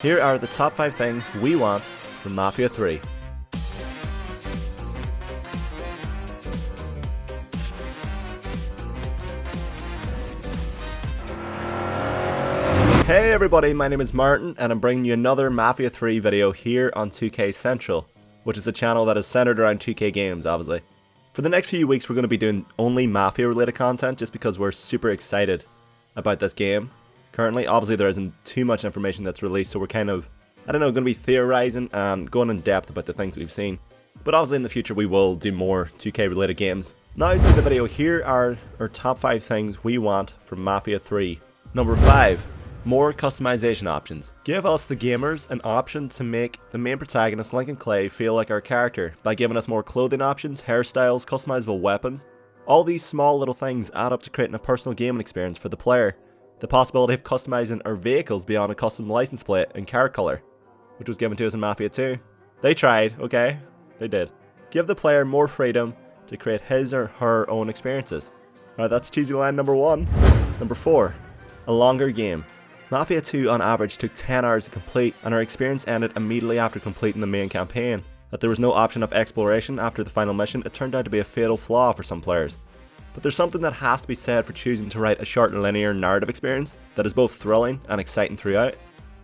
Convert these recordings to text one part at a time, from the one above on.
Here are the top 5 things we want from Mafia 3. Hey everybody, my name is Martin and I'm bringing you another Mafia 3 video here on 2K Central, which is a channel that is centered around 2K games, obviously. For the next few weeks we're going to be doing only Mafia related content just because we're super excited about this game. Currently, obviously there isn't too much information that's released, so we're kind of, going to be theorizing and going in depth about the things we've seen. But obviously in the future we will do more 2K related games. Now to the video, here are our top 5 things we want from Mafia 3. Number 5. More customization options. Give us, the gamers, an option to make the main protagonist, Lincoln Clay, feel like our character by giving us more clothing options, hairstyles, customizable weapons. All these small little things add up to creating a personal gaming experience for the player. The possibility of customizing our vehicles beyond a custom license plate and car color, which was given to us in Mafia 2. They tried, okay? They did. Give the player more freedom to create his or her own experiences. Alright, that's cheesy line number 1. Number 4. A longer game. Mafia 2 on average took 10 hours to complete, and our experience ended immediately after completing the main campaign. That there was no option of exploration after the final mission, it turned out to be a fatal flaw for some players. But there's something that has to be said for choosing to write a short and linear narrative experience that is both thrilling and exciting throughout.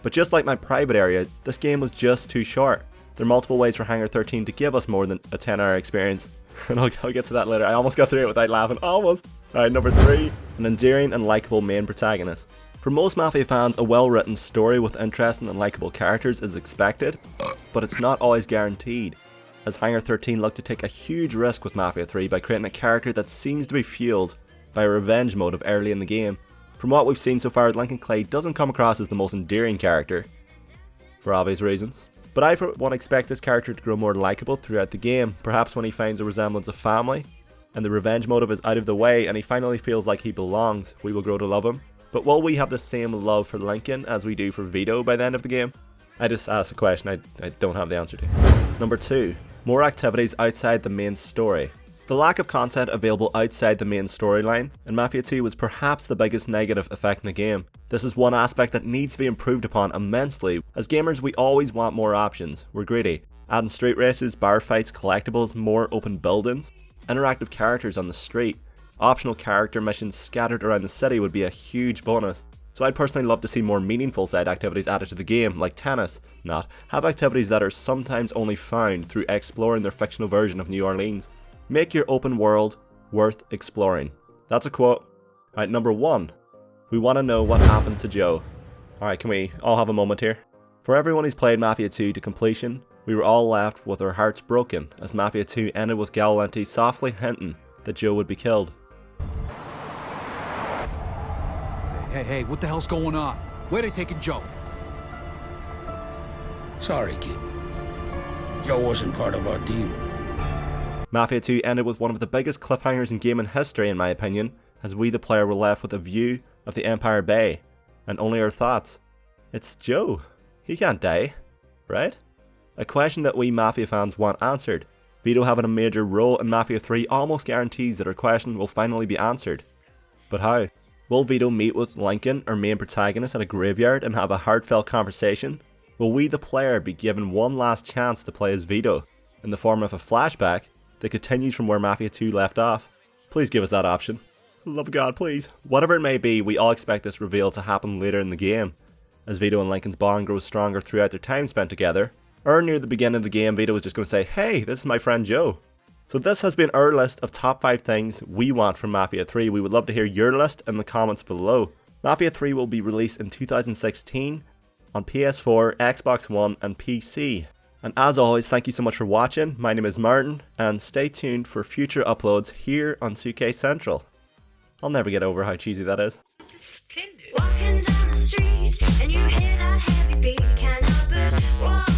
But just like my private area, this game was just too short. There are multiple ways for Hangar 13 to give us more than a 10-hour experience, and I'll get to that later. I almost got through it without laughing, almost. Alright, number 3, an endearing and likeable main protagonist. For most Mafia fans, a well-written story with interesting and likeable characters is expected, but it's not always guaranteed, as Hangar 13 looked to take a huge risk with Mafia 3 by creating a character that seems to be fueled by a revenge motive early in the game. From what we've seen so far, Lincoln Clay doesn't come across as the most endearing character, for obvious reasons. But I for one expect this character to grow more likeable throughout the game, perhaps when he finds a resemblance of family, and the revenge motive is out of the way and he finally feels like he belongs, we will grow to love him. But will we have the same love for Lincoln as we do for Vito by the end of the game? I just asked a question I don't have the answer to. Number 2. More activities outside the main story. The lack of content available outside the main storyline in Mafia 2 was perhaps the biggest negative effect in the game. This is one aspect that needs to be improved upon immensely. As gamers, we always want more options. We're greedy. Adding street races, bar fights, collectibles, more open buildings, interactive characters on the street, optional character missions scattered around the city would be a huge bonus. So I'd personally love to see more meaningful side activities added to the game, like tennis. Have activities that are sometimes only found through exploring their fictional version of New Orleans. Make your open world worth exploring. That's a quote. Alright, number 1. We want to know what happened to Joe. Alright, can we all have a moment here? For everyone who's played Mafia 2 to completion, we were all left with our hearts broken as Mafia 2 ended with Galvalenti softly hinting that Joe would be killed. Hey, what the hell's going on? Where they taking Joe? Sorry, kid. Joe wasn't part of our deal. Mafia 2 ended with one of the biggest cliffhangers in gaming history in my opinion, as we the player were left with a view of the Empire Bay, and only our thoughts. It's Joe. He can't die, right? A question that we Mafia fans want answered. Vito having a major role in Mafia 3 almost guarantees that our question will finally be answered. But how? Will Vito meet with Lincoln, our main protagonist, at a graveyard and have a heartfelt conversation? Will we the player be given one last chance to play as Vito, in the form of a flashback that continues from where Mafia 2 left off? Please give us that option. Love of God, please. Whatever it may be, we all expect this reveal to happen later in the game, as Vito and Lincoln's bond grows stronger throughout their time spent together. Or near the beginning of the game, Vito was just going to say, hey, this is my friend Joe. So this has been our list of top 5 things we want from Mafia 3. We would love to hear your list in the comments below. Mafia 3 will be released in 2016 on PS4, Xbox One and PC. And as always, thank you so much for watching. My name is Martin, and stay tuned for future uploads here on 2K Central. I'll never get over how cheesy that is. Walking down the street and you hear that heavy beat, can't help it.